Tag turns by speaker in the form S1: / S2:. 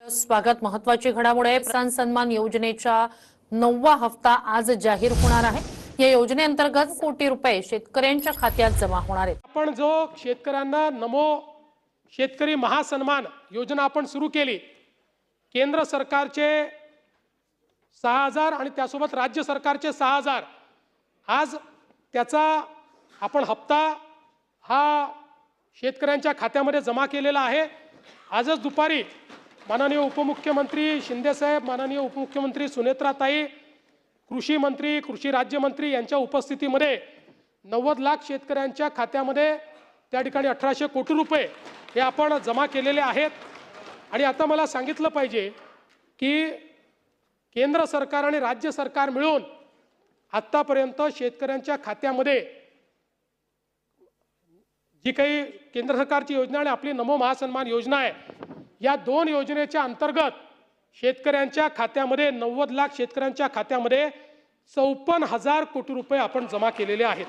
S1: स्वागत। महत्त्वाची घडामोड आहे। किसान सन्मान योजनेचा 9वा हप्ता आज जाहीर होणार आहे। या योजनेअंतर्गत कोटी रुपये शेतकऱ्यांच्या खात्यात जमा होणार आहेत।
S2: आपण जो शेतकऱ्यांना नमो शेतकरी महासन्मान योजना आपण सुरू केली, केंद्र सरकारचे 6000 आणि त्यासोबत राज्य सरकारचे 6000, आज त्याचा आपण हप्ता हा शेतकऱ्यांच्या खात्यामध्ये जमा केलेला आहे। आजच दुपारी माननीय उपमुख्यमंत्री शिंदे साहेब, माननीय उपमुख्यमंत्री सुनेत्राताई, कृषी मंत्री, कृषी राज्यमंत्री यांच्या उपस्थितीमध्ये 90 लाख शेतकऱ्यांच्या खात्यामध्ये त्या ठिकाणी 1800 कोटी रुपये हे आपण जमा केलेले आहेत। आणि आता मला सांगितलं पाहिजे की केंद्र सरकार आणि राज्य सरकार मिळून आतापर्यंत शेतकऱ्यांच्या खात्यामध्ये जी काही केंद्र सरकारची योजना आणि आपली नमो महासन्मान योजना आहे, या दोन योजनेच्या अंतर्गत शेतकऱ्यांच्या खात्यामध्ये 90 लाख शेतकऱ्यांच्या खात्यामध्ये 54,000 कोटी रुपये आपण जमा केलेले आहेत।